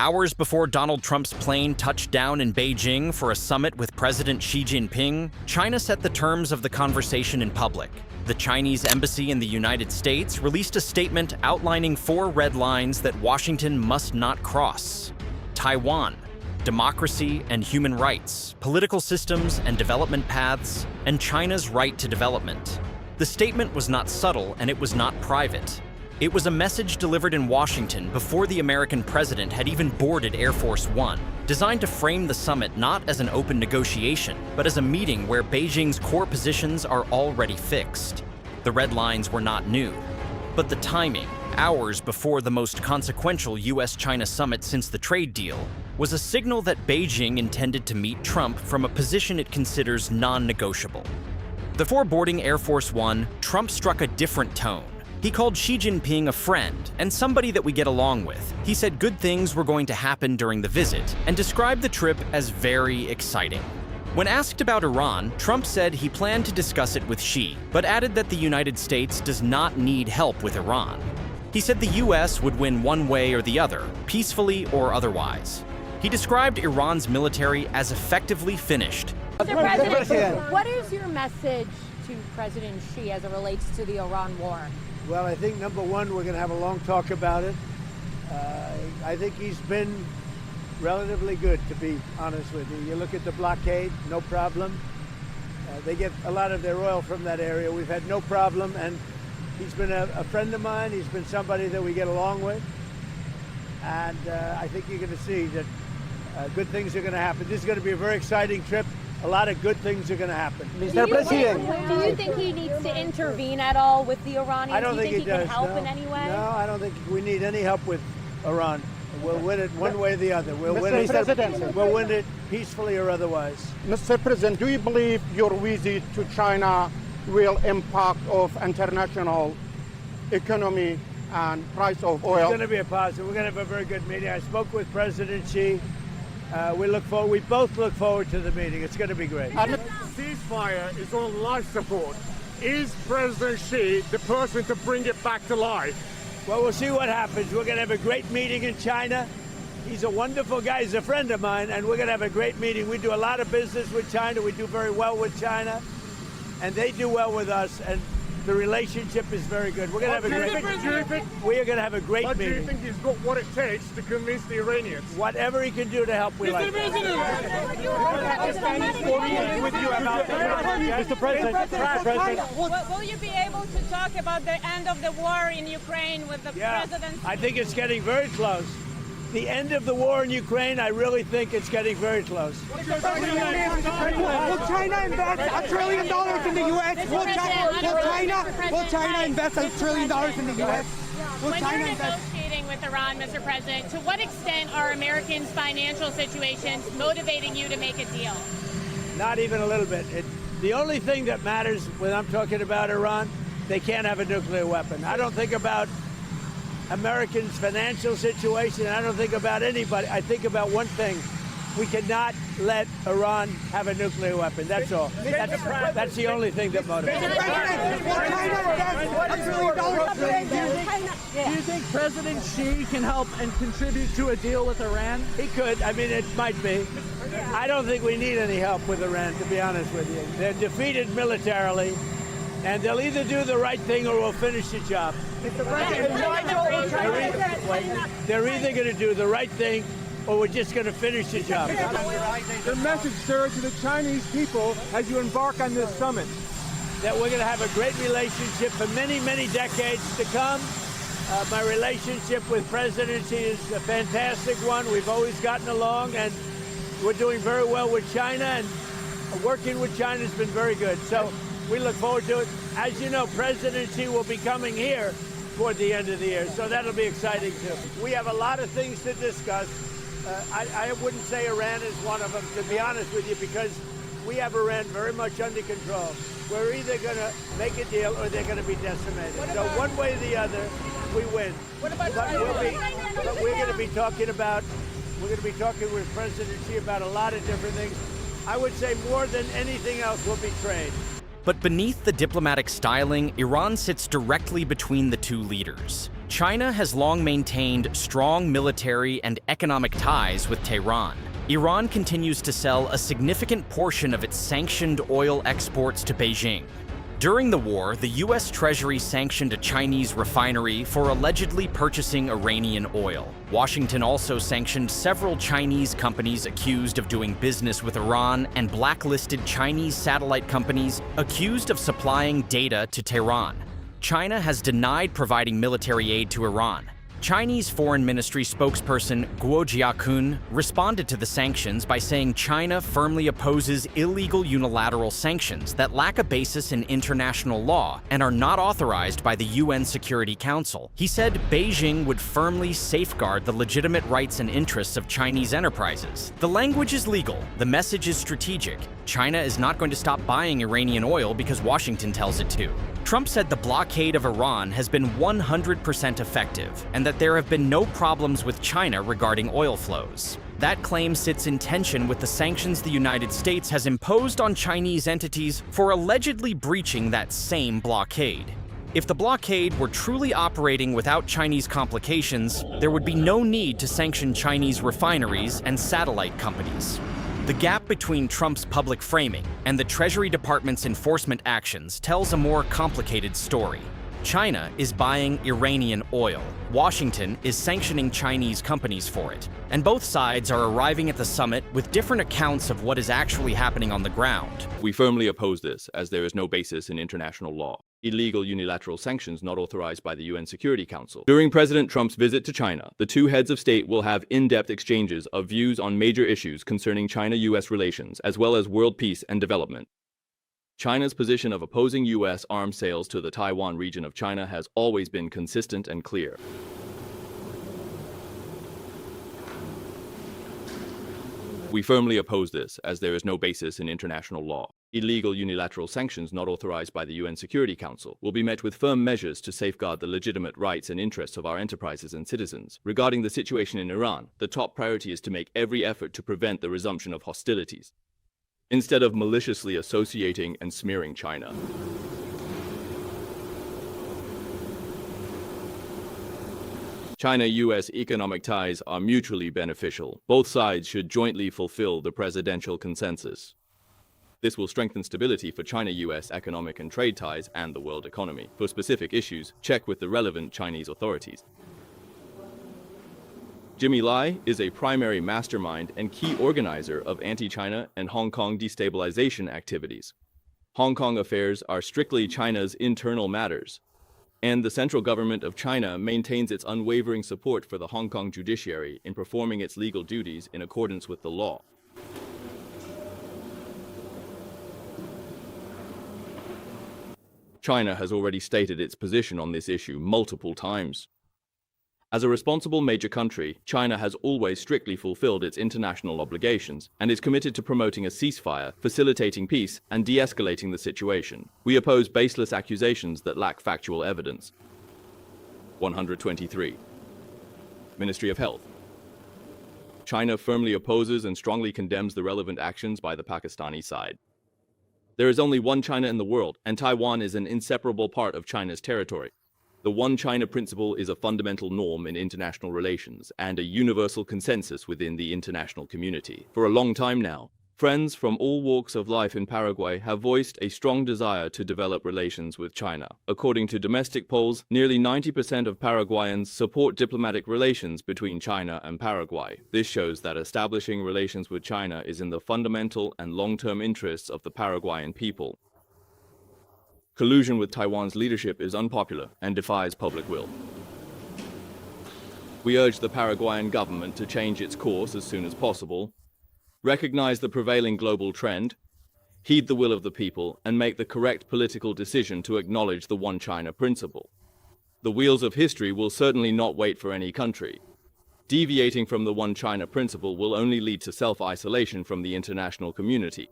Hours before Donald Trump's plane touched down in Beijing for a summit with President Xi Jinping, China set the terms of the conversation in public. The Chinese embassy in the United States released a statement outlining 4 red lines that Washington must not cross: Taiwan, democracy and human rights, political systems and development paths, and China's right to development. The statement was not subtle and it was not private. It was a message delivered in Washington before the American president had even boarded Air Force One, designed to frame the summit not as an open negotiation, but as a meeting where Beijing's core positions are already fixed. The red lines were not new, but the timing, hours before the most consequential US-China summit since the trade deal, was a signal that Beijing intended to meet Trump from a position it considers non-negotiable. Before boarding Air Force One, Trump struck a different tone. He called Xi Jinping a friend and somebody that we get along with. He said good things were going to happen during the visit and described the trip as very exciting. When asked about Iran, Trump said he planned to discuss it with Xi, but added that the United States does not need help with Iran. He said the US would win one way or the other, peacefully or otherwise. He described Iran's military as effectively finished. Mr. President, what is your message to President Xi as it relates to the Iran war? Well, I think number one, we're going to have a long talk about it. I think he's been relatively good, to be honest with you. You look at the blockade, no problem. They get a lot of their oil from that area. We've had no problem, and he's been a friend of mine. He's been somebody that we get along with. And I think you're going to see that good things are going to happen. This is going to be a very exciting trip. A lot of good things are going to happen. Mr. President, do you think he needs to intervene at all with the Iranians? I don't think he does. Can help in any way? No, I don't think we need any help with Iran. We'll win it one way or the other. We'll win it peacefully or otherwise. Mr. President, do you believe your visit to China will impact of international economy and price of oil? It's going to be a positive. We're going to have a very good meeting. I spoke with President Xi. We both look forward to the meeting. It's going to be great. Ceasefire is on life support. Is President Xi the person to bring it back to life? Well, we'll see what happens. We're going to have a great meeting in China. He's a wonderful guy. He's a friend of mine, and we're going to have a great meeting. We do a lot of business with China. We do very well with China, and they do well with us, and the relationship is very good. We're going to have a great meeting. We are going to have a great meeting. Do you think he's got what it takes to convince the Iranians? Whatever he can do to help, we like. Mr. President, will you be able to talk about the end of the war in Ukraine with the president? I think it's getting very close. The end of the war in Ukraine, I really think it's getting very close. Will China invest $1 trillion in the U.S.? Will China invest $1 trillion in the U.S.? When you're negotiating with Iran, Mr. President, to what extent are Americans' financial situations motivating you to make a deal? Not even a little bit. The only thing that matters when I'm talking about Iran, they can't have a nuclear weapon. I don't think about Americans' financial situation. I don't think about anybody. I think about one thing. We cannot let Iran have a nuclear weapon. That's all. That's the only thing that motivates. Do you think President Xi can help and contribute to a deal with Iran? He could. I mean, it might be. I don't think we need any help with Iran, to be honest with you. They're defeated militarily, and they'll either do the right thing or we'll finish the job. They're either going to do the right thing or we're just going to finish the job. The message, sir, to the Chinese people as you embark on this summit? That we're going to have a great relationship for many, many decades to come. My relationship with President Xi is a fantastic one. We've always gotten along, and we're doing very well with China, and working with China has been very good. So we look forward to it. As you know, President Xi will be coming here toward the end of the year, so that'll be exciting too. We have a lot of things to discuss. I wouldn't say Iran is one of them, to be honest with you, because we have Iran very much under control. We're either going to make a deal or they're going to be decimated. So one way or the other, we win. But we're going to be talking with President Xi about a lot of different things. I would say more than anything else will be trade. But beneath the diplomatic styling, Iran sits directly between the two leaders. China has long maintained strong military and economic ties with Tehran. Iran continues to sell a significant portion of its sanctioned oil exports to Beijing. During the war, the U.S. Treasury sanctioned a Chinese refinery for allegedly purchasing Iranian oil. Washington also sanctioned several Chinese companies accused of doing business with Iran and blacklisted Chinese satellite companies accused of supplying data to Tehran. China has denied providing military aid to Iran. Chinese Foreign Ministry spokesperson Guo Jiaqun responded to the sanctions by saying China firmly opposes illegal unilateral sanctions that lack a basis in international law and are not authorized by the UN Security Council. He said Beijing would firmly safeguard the legitimate rights and interests of Chinese enterprises. The language is legal, the message is strategic. China is not going to stop buying Iranian oil because Washington tells it to. Trump said the blockade of Iran has been 100% effective and that there have been no problems with China regarding oil flows. That claim sits in tension with the sanctions the United States has imposed on Chinese entities for allegedly breaching that same blockade. If the blockade were truly operating without Chinese complications, there would be no need to sanction Chinese refineries and satellite companies. The gap between Trump's public framing and the Treasury Department's enforcement actions tells a more complicated story. China is buying Iranian oil. Washington is sanctioning Chinese companies for it. And both sides are arriving at the summit with different accounts of what is actually happening on the ground. We firmly oppose this, as there is no basis in international law. Illegal unilateral sanctions not authorized by the UN Security Council. During President Trump's visit to China, the two heads of state will have in-depth exchanges of views on major issues concerning China-US relations, as well as world peace and development. China's position of opposing US arms sales to the Taiwan region of China has always been consistent and clear. We firmly oppose this, as there is no basis in international law. Illegal unilateral sanctions not authorized by the UN Security Council will be met with firm measures to safeguard the legitimate rights and interests of our enterprises and citizens. Regarding the situation in Iran, the top priority is to make every effort to prevent the resumption of hostilities, instead of maliciously associating and smearing China. China-US economic ties are mutually beneficial. Both sides should jointly fulfill the presidential consensus. This will strengthen stability for China-US economic and trade ties and the world economy. For specific issues, check with the relevant Chinese authorities. Jimmy Lai is a primary mastermind and key organizer of anti-China and Hong Kong destabilization activities. Hong Kong affairs are strictly China's internal matters, and the central government of China maintains its unwavering support for the Hong Kong judiciary in performing its legal duties in accordance with the law. China has already stated its position on this issue multiple times. As a responsible major country, China has always strictly fulfilled its international obligations and is committed to promoting a ceasefire, facilitating peace, and de-escalating the situation. We oppose baseless accusations that lack factual evidence. 123. Ministry of Health. China firmly opposes and strongly condemns the relevant actions by the Pakistani side. There is only one China in the world, and Taiwan is an inseparable part of China's territory. The One China principle is a fundamental norm in international relations and a universal consensus within the international community. For a long time now, friends from all walks of life in Paraguay have voiced a strong desire to develop relations with China. According to domestic polls, nearly 90% of Paraguayans support diplomatic relations between China and Paraguay. This shows that establishing relations with China is in the fundamental and long-term interests of the Paraguayan people. Collusion with Taiwan's leadership is unpopular and defies public will. We urge the Paraguayan government to change its course as soon as possible, recognize the prevailing global trend, heed the will of the people, and make the correct political decision to acknowledge the One China principle. The wheels of history will certainly not wait for any country. Deviating from the One China principle will only lead to self-isolation from the international community.